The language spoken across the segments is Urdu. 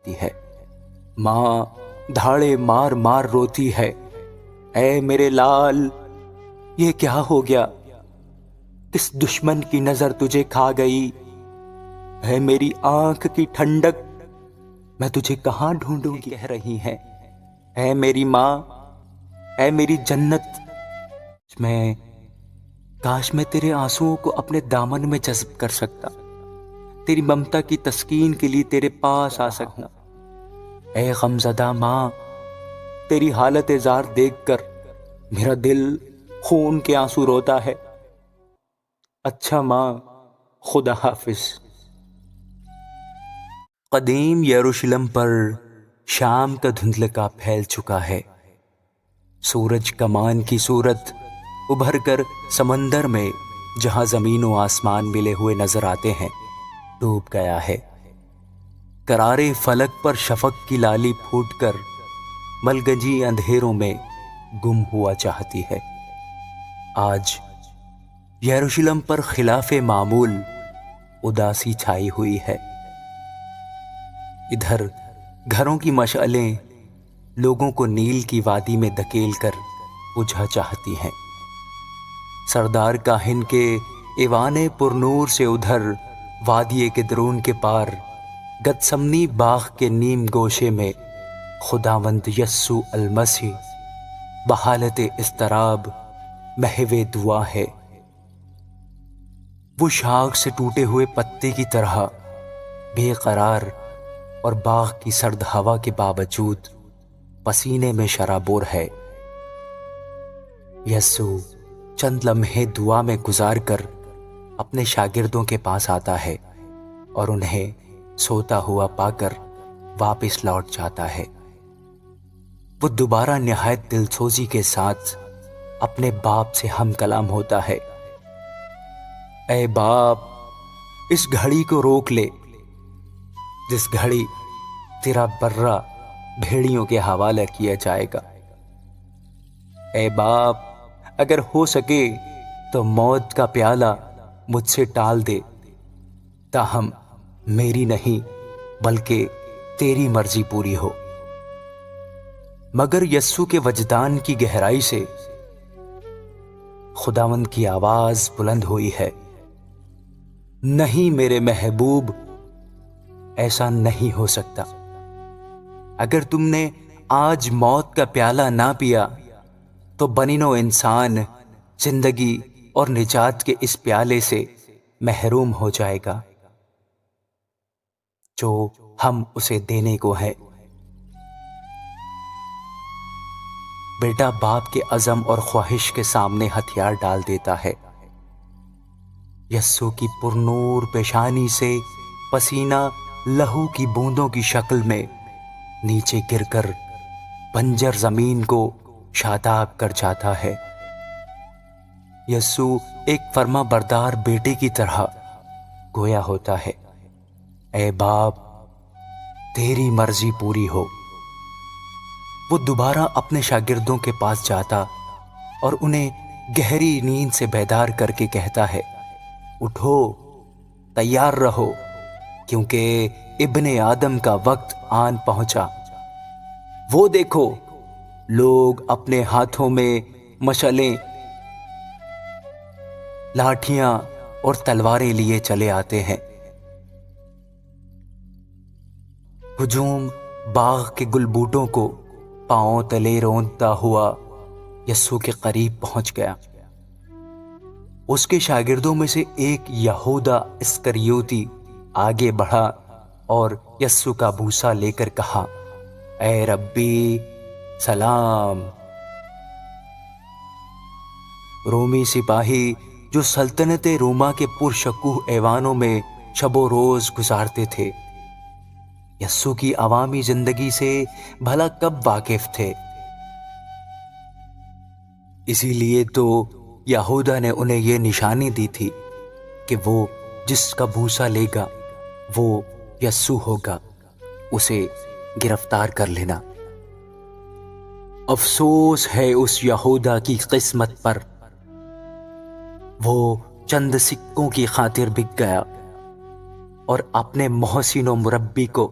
چاہتی ہے۔ ماں دھاڑے مار مار روتی ہے، اے میرے لال یہ کیا ہو گیا؟ کس دشمن کی نظر تجھے کھا گئی؟ اے میری آنکھ کی ٹھنڈک، میں تجھے کہاں ڈھونڈوں گی؟ کہہ رہی ہیں اے میری ماں، اے میری جنت، کاش میں تیرے آنسوؤں کو اپنے دامن میں جذب کر سکتا، تیری ممتا کی تسکین کے لیے تیرے پاس آ سکتا۔ اے غمزدہ ماں، تیری حالت زار دیکھ کر میرا دل خون کے آنسو روتا ہے۔ اچھا ماں، خدا حافظ۔ قدیم یروشلم پر شام کا دھندلکا پھیل چکا ہے۔ سورج کمان کی صورت ابھر کر سمندر میں جہاں زمین و آسمان ملے ہوئے نظر آتے ہیں ڈوب گیا ہے۔ کرارے فلک پر شفق کی لالی پھوٹ کر ملگجی اندھیروں میں گم ہوا چاہتی ہے۔ آج یروشلم پر خلاف معمول اداسی چھائی ہوئی ہے۔ ادھر گھروں کی مشعلیں لوگوں کو نیل کی وادی میں دھکیل کر بجھا چاہتی ہیں۔ سردار کاہن کے ایوان پرنور سے ادھر وادی کدرون کے پار گتسمنی باغ کے نیم گوشے میں خداوند یسوع المسیح بحالت اضطراب محو دعا ہے۔ وہ شاخ سے ٹوٹے ہوئے پتے کی طرح بے قرار اور باغ کی سرد ہوا کے باوجود پسینے میں شرابور ہے۔ یسوع چند لمحے دعا میں گزار کر اپنے شاگردوں کے پاس آتا ہے اور انہیں سوتا ہوا پا کر واپس لوٹ جاتا ہے۔ وہ دوبارہ نہایت دلسوزی کے ساتھ اپنے باپ سے ہم کلام ہوتا ہے۔ اے باپ، اس گھڑی کو روک لے جس گھڑی تیرا برہ بھیڑیوں کے حوالے کیا جائے گا۔ اے باپ، اگر ہو سکے تو موت کا پیالہ مجھ سے ٹال دے، تاہم میری نہیں بلکہ تیری مرضی پوری ہو۔ مگر یسوع کے وجدان کی گہرائی سے خداوند کی آواز بلند ہوئی ہے، نہیں میرے محبوب، ایسا نہیں ہو سکتا۔ اگر تم نے آج موت کا پیالہ نہ پیا تو بنی نوع انسان زندگی اور نجات کے اس پیالے سے محروم ہو جائے گا جو ہم اسے دینے کو ہے۔ بیٹا باپ کے عزم اور خواہش کے سامنے ہتھیار ڈال دیتا ہے۔ یسوع کی پرنور پیشانی سے پسینہ لہو کی بوندوں کی شکل میں نیچے گر کر بنجر زمین کو شاداب کر جاتا ہے۔ یسوع ایک فرما بردار بیٹے کی طرح گویا ہوتا ہے، اے باپ، تیری مرضی پوری ہو۔ وہ دوبارہ اپنے شاگردوں کے پاس جاتا اور انہیں گہری نیند سے بیدار کر کے کہتا ہے، اٹھو، تیار رہو، کیونکہ ابن آدم کا وقت آن پہنچا۔ وہ دیکھو، لوگ اپنے ہاتھوں میں مشعلیں، لاٹھیاں اور تلواریں لیے چلے آتے ہیں۔ ہجوم باغ کے گل بوٹوں کو پاؤں تلے رونتا ہوا یسوع کے قریب پہنچ گیا۔ اس کے شاگردوں میں سے ایک یہودا اسکریوتی آگے بڑھا اور یسوع کا بوسہ لے کر کہا، اے ربی، سلام۔ رومی سپاہی جو سلطنت روما کے پرشکوہ ایوانوں میں شب و روز گزارتے تھے، یسوع کی عوامی زندگی سے بھلا کب واقف تھے؟ اسی لیے تو یہودا نے انہیں یہ نشانی دی تھی کہ وہ جس کا بوسہ لے گا وہ یسوع ہوگا، اسے گرفتار کر لینا۔ افسوس ہے اس یہودا کی قسمت پر، وہ چند سکوں کی خاطر بک گیا اور اپنے محسن و مربی کو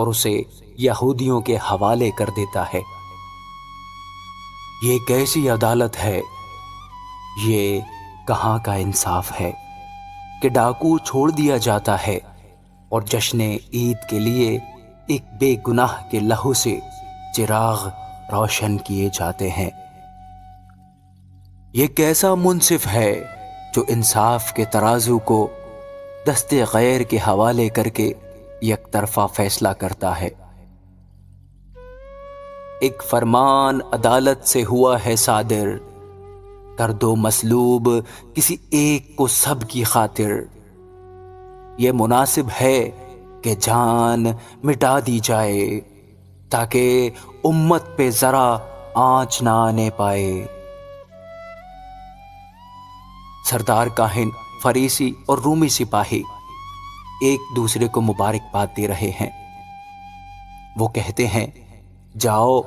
اور اسے یہودیوں کے حوالے کر دیتا ہے۔ یہ کیسی عدالت ہے، یہ کہاں کا انصاف ہے کہ ڈاکو چھوڑ دیا جاتا ہے اور جشن عید کے لیے ایک بے گناہ کے لہو سے چراغ روشن کیے جاتے ہیں۔ یہ کیسا منصف ہے جو انصاف کے ترازو کو دست غیر کے حوالے کر کے یک طرفہ فیصلہ کرتا ہے۔ ایک فرمان عدالت سے ہوا ہے صادر، کر دو مصلوب کسی ایک کو سب کی خاطر۔ یہ مناسب ہے کہ جان مٹا دی جائے تاکہ امت پہ ذرا آنچ نہ آنے پائے۔ سردار کاہن، فریسی اور رومی سپاہی ایک دوسرے کو مبارکباد دے رہے ہیں۔ وہ کہتے ہیں، جاؤ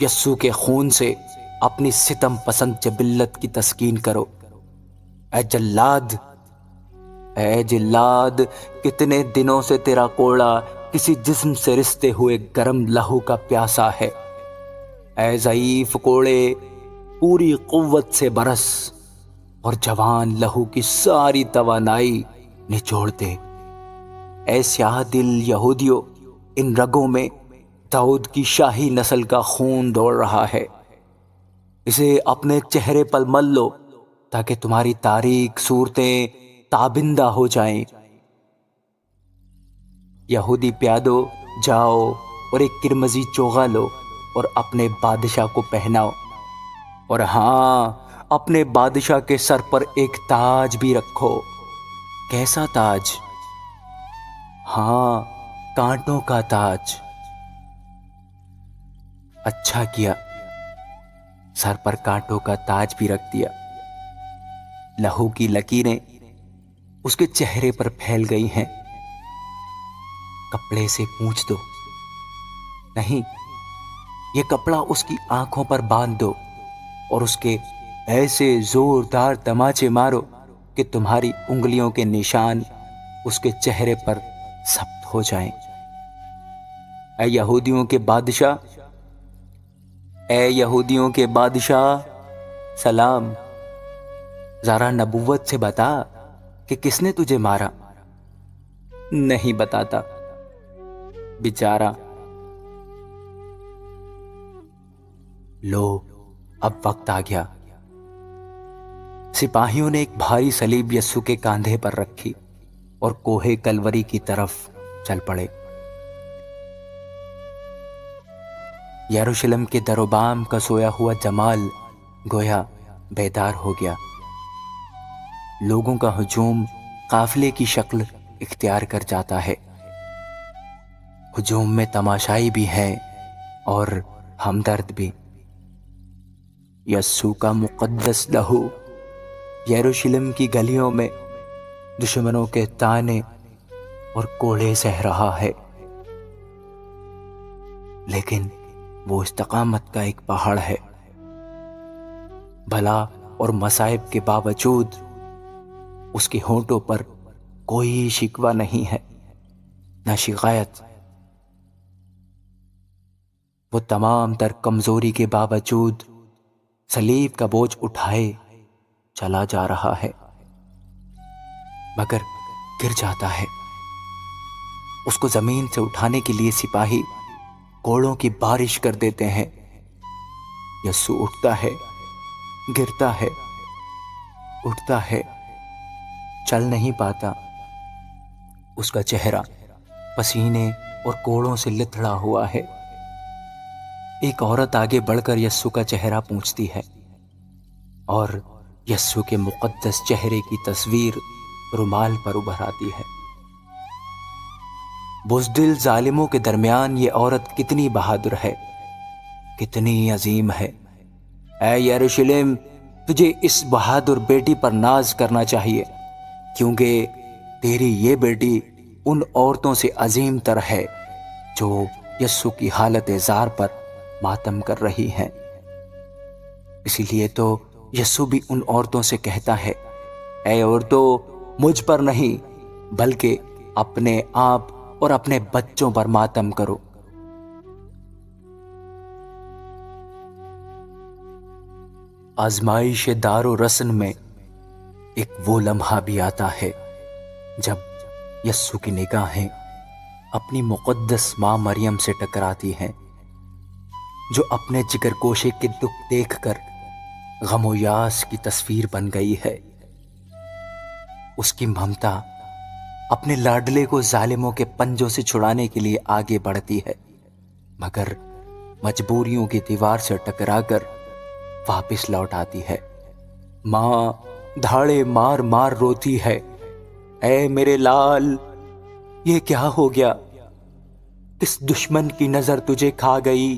یسوع کے خون سے اپنی ستم پسند جبلت کی تسکین کرو۔ اے جلاد، کتنے دنوں سے تیرا کوڑا کسی جسم سے رستے ہوئے گرم لہو کا پیاسا ہے۔ اے ضعیف کوڑے، پوری قوت سے برس اور جوان لہو کی ساری توانائی نچوڑ دے۔ اے سیاہ دل یہودیوں، ان رگوں میں داؤد کی شاہی نسل کا خون دوڑ رہا ہے۔ اسے اپنے چہرے پر مل لو تاکہ تمہاری تاریک صورتیں تابندہ ہو جائیں۔ یہودی پیادو، جاؤ اور ایک کرمزی چوغا لو اور اپنے بادشاہ کو پہناؤ، اور ہاں، اپنے بادشاہ کے سر پر ایک تاج بھی رکھو۔ کیسا تاج؟ ہاں، کانٹوں کا تاج۔ اچھا کیا، سر پر کانٹوں کا تاج بھی رکھ دیا۔ لہو کی لکیریں اس کے چہرے پر پھیل گئی ہیں۔ کپڑے سے پوچھ دو، نہیں، یہ کپڑا اس کی آنکھوں پر باندھ دو اور اس کے ایسے زوردار تماچے مارو کہ تمہاری انگلیوں کے نشان اس کے چہرے پر ثبت ہو جائیں۔ اے یہودیوں کے بادشاہ، اے یہودیوں کے بادشاہ، سلام۔ ذرا نبوت سے بتا کہ کس نے تجھے مارا۔ نہیں بتاتا، بیچارہ۔ لو، اب وقت آ گیا۔ سپاہیوں نے ایک بھاری صلیب یسوع کے کاندھے پر رکھی اور کوہ کلوری کی طرف چل پڑے۔ یروشلم کے در و بام کا سویا ہوا جمال گویا بیدار ہو گیا۔ لوگوں کا ہجوم قافلے کی شکل اختیار کر جاتا ہے۔ ہجوم میں تماشائی بھی ہیں اور ہمدرد بھی۔ یسوع کا مقدس لہو یروشلم کی گلیوں میں دشمنوں کے تانے اور کوڑے سہ رہا ہے، لیکن وہ استقامت کا ایک پہاڑ ہے۔ بھلا اور مصائب کے باوجود اس کے ہونٹوں پر کوئی شکوہ نہیں ہے، نہ شکایت۔ وہ تمام تر کمزوری کے باوجود صلیب کا بوجھ اٹھائے چلا جا رہا ہے، مگر گر جاتا ہے۔ اس کو زمین سے اٹھانے کے لیے سپاہی کوڑوں کی بارش کر دیتے ہیں۔ یسوع اٹھتا ہے، گرتا ہے، اٹھتا ہے، چل نہیں پاتا۔ اس کا چہرہ پسینے اور کوڑوں سے لتھڑا ہوا ہے۔ ایک عورت آگے بڑھ کر یسوع کا چہرہ پوچھتی ہے اور یسوع کے مقدس چہرے کی تصویر رومال پر ابھر آتی ہے۔ بزدل ظالموں کے درمیان یہ عورت کتنی بہادر ہے، کتنی عظیم ہے۔ اے یروشلم، تجھے اس بہادر بیٹی پر ناز کرنا چاہیے، کیونکہ تیری یہ بیٹی ان عورتوں سے عظیم تر ہے جو یسوع کی حالت زار پر ماتم کر رہی ہیں۔ اسی لیے تو یسوع بھی ان عورتوں سے کہتا ہے، اے عورتوں، مجھ پر نہیں بلکہ اپنے آپ اور اپنے بچوں پر ماتم کرو۔ آزمائش دار و رسن میں ایک وہ لمحہ بھی آتا ہے جب یسوع کی نگاہیں اپنی مقدس ماں مریم سے ٹکراتی ہیں، جو اپنے جگر گوشے کے دکھ دیکھ کر غم و یاس کی تصویر بن گئی ہے۔ اس کی ممتا اپنے لاڈلے کو ظالموں کے پنجوں سے چھڑانے کے لیے آگے بڑھتی ہے، مگر مجبوریوں کی دیوار سے ٹکرا کر واپس لوٹ آتی ہے۔ ماں دھاڑے مار مار روتی ہے، اے میرے لال، یہ کیا ہو گیا؟ کس دشمن کی نظر تجھے کھا گئی؟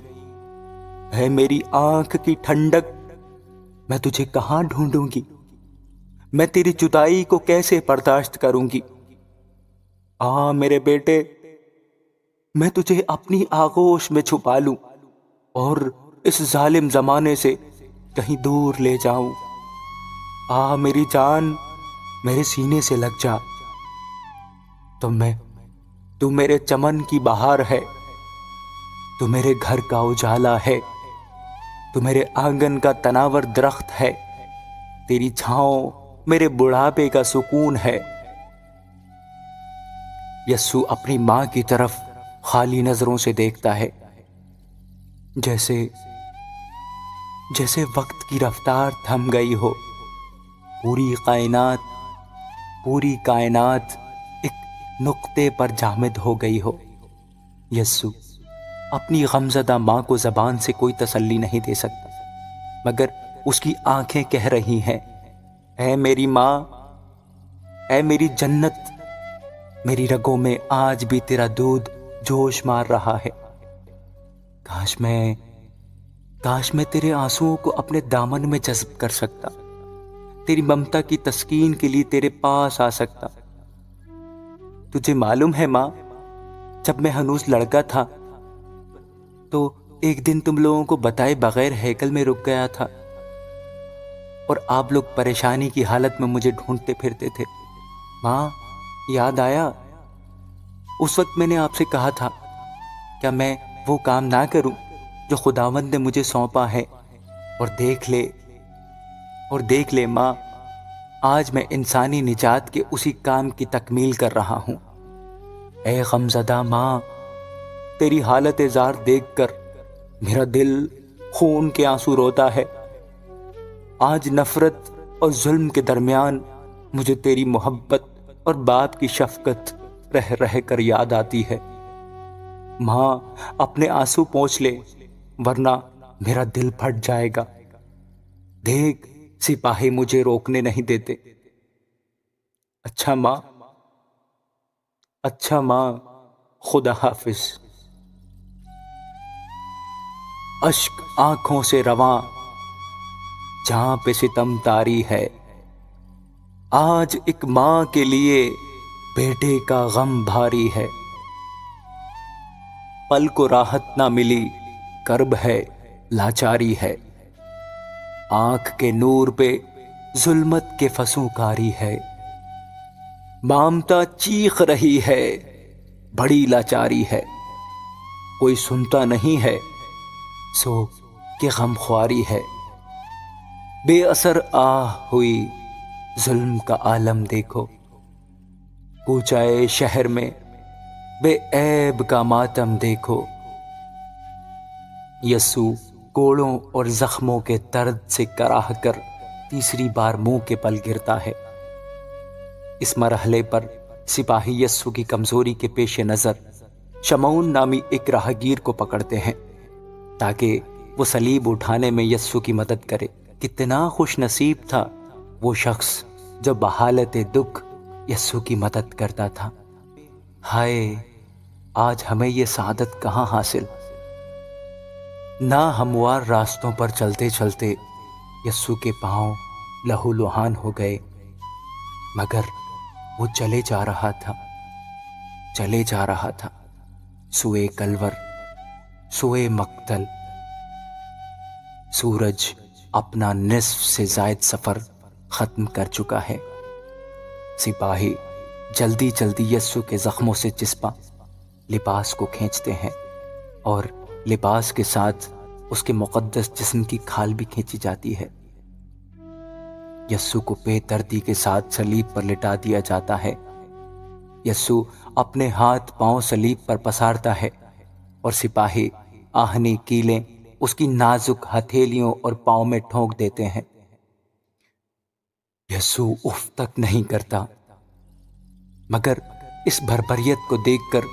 اے میری آنکھ کی ٹھنڈک، میں تجھے کہاں ڈھونڈوں گی؟ میں تیری جدائی کو کیسے برداشت کروں گی؟ میرے بیٹے، میں تجھے اپنی آغوش میں چھپا لوں اور اس ظالم زمانے سے کہیں دور لے جاؤں۔ میری جان، میرے سینے سے لگ جا۔ تو میرے چمن کی بہار ہے، تو میرے گھر کا اجالا ہے، تو میرے آنگن کا تناور درخت ہے، تیری چھاؤں میرے بڑھاپے کا سکون ہے۔ یسوع اپنی ماں کی طرف خالی نظروں سے دیکھتا ہے، جیسے وقت کی رفتار تھم گئی ہو، پوری کائنات ایک نقطے پر جامد ہو گئی ہو۔ یسوع اپنی غمزدہ ماں کو زبان سے کوئی تسلی نہیں دے سکتا، مگر اس کی آنکھیں کہہ رہی ہیں، اے میری ماں، اے میری جنت، میری رگوں میں آج بھی تیرا دودھ جوش مار رہا ہے۔ کاش میں تیرے آنسوؤں کو اپنے دامن میں جذب کر سکتا، تیری ممتا کی تسکین کے لیے تیرے پاس آ سکتا۔ تجھے معلوم ہے ماں، جب میں ہنوز لڑکا تھا تو ایک دن تم لوگوں کو بتائے بغیر ہیکل میں رک گیا تھا، اور آپ لوگ پریشانی کی حالت میں مجھے ڈھونڈتے پھرتے تھے۔ ماں، یاد آیا؟ اس وقت میں نے آپ سے کہا تھا، کیا میں وہ کام نہ کروں جو خداوند نے مجھے سونپا ہے؟ اور دیکھ لے ماں، آج میں انسانی نجات کے اسی کام کی تکمیل کر رہا ہوں۔ اے غمزدہ ماں، تیری حالت زار دیکھ کر میرا دل خون کے آنسو روتا ہے۔ آج نفرت اور ظلم کے درمیان مجھے تیری محبت اور باپ کی شفقت رہ رہ کر یاد آتی ہے۔ ماں، اپنے آنسو پوچھ لے، ورنہ میرا دل پھٹ جائے گا۔ دیکھ، سپاہی مجھے روکنے نہیں دیتے۔ اچھا ماں، خدا حافظ۔ اشک آنکھوں سے رواں جہاں پہ ستم تاری ہے، آج ایک ماں کے لیے بیٹے کا غم بھاری ہے۔ پل کو راحت نہ ملی، کرب ہے، لاچاری ہے، آنکھ کے نور پہ ظلمت کے فسوں کاری ہے۔ مامتا چیخ رہی ہے، بڑی لاچاری ہے، کوئی سنتا نہیں ہے، سو کہ غم خواری ہے۔ بے اثر آہ ہوئی، ظلم کا عالم دیکھو، کوچائے شہر میں بے عیب کا ماتم دیکھو۔ یسوع کوڑوں اور زخموں کے درد سے کراہ کر تیسری بار منہ کے بل گرتا ہے۔ اس مرحلے پر سپاہی یسوع کی کمزوری کے پیش نظر شمعون نامی ایک راہگیر کو پکڑتے ہیں تاکہ وہ صلیب اٹھانے میں یسوع کی مدد کرے۔ کتنا خوش نصیب تھا وہ شخص جو بحالت دکھ یسوع کی مدد کرتا تھا۔ ہائے، آج ہمیں یہ سعادت کہاں حاصل؟ ناہموار راستوں پر چلتے چلتے یسوع کے پاؤں لہو لہان ہو گئے، مگر وہ چلے جا رہا تھا سوئے کلور، سوئے مقتل۔ سورج اپنا نصف سے زائد سفر ختم کر چکا ہے۔ سپاہی جلدی جلدی یسوع کے زخموں سے چسپاں لباس کو کھینچتے ہیں اور لباس کے ساتھ اس کے مقدس جسم کی کھال بھی کھینچی جاتی ہے۔ یسوع کو بے دردی کے ساتھ صلیب پر لٹا دیا جاتا ہے۔ یسوع اپنے ہاتھ پاؤں صلیب پر پسارتا ہے اور سپاہی آہنی کیلیں اس کی نازک ہتھیلیوں اور پاؤں میں ٹھونک دیتے ہیں۔ یسوع اف تک نہیں کرتا، مگر اس بھربھریت کو دیکھ کر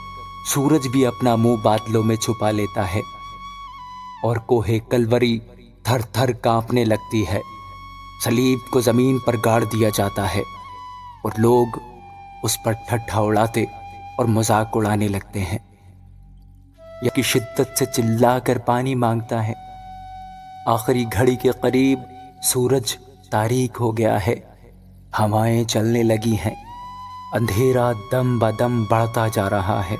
سورج بھی اپنا منہ بادلوں میں چھپا لیتا ہے اور کوہ کلوری تھر تھر کانپنے لگتی ہے۔ صلیب کو زمین پر گاڑ دیا جاتا ہے اور لوگ اس پر ٹھٹھا اڑاتے اور مذاق اڑانے لگتے ہیں۔ یہ کی شدت سے چلا کر پانی مانگتا ہے۔ آخری گھڑی کے قریب سورج تاریک ہو گیا ہے، ہوائیں چلنے لگی ہیں، اندھیرا دم بدم بڑھتا جا رہا ہے۔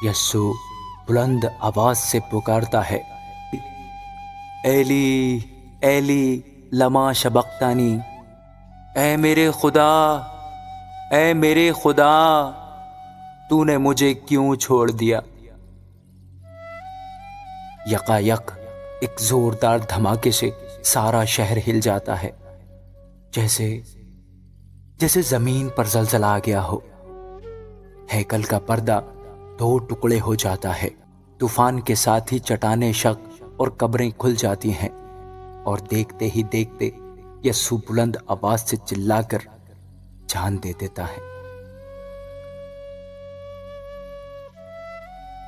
یسوع بلند آواز سے پکارتا ہے، ایلی ایلی لما شبقتانی، اے میرے خدا، اے میرے خدا، تو نے مجھے کیوں چھوڑ دیا؟ یکایک ایک زوردار دھماکے سے سارا شہر ہل جاتا ہے، جیسے زمین پر زلزلہ آ گیا ہو۔ ہیکل کا پردہ 2 ٹکڑے ہو جاتا ہے۔ طوفان کے ساتھ ہی چٹانیں شق اور قبریں کھل جاتی ہیں اور دیکھتے ہی دیکھتے یسوع بلند آواز سے چلا کر جان دے دیتا ہے۔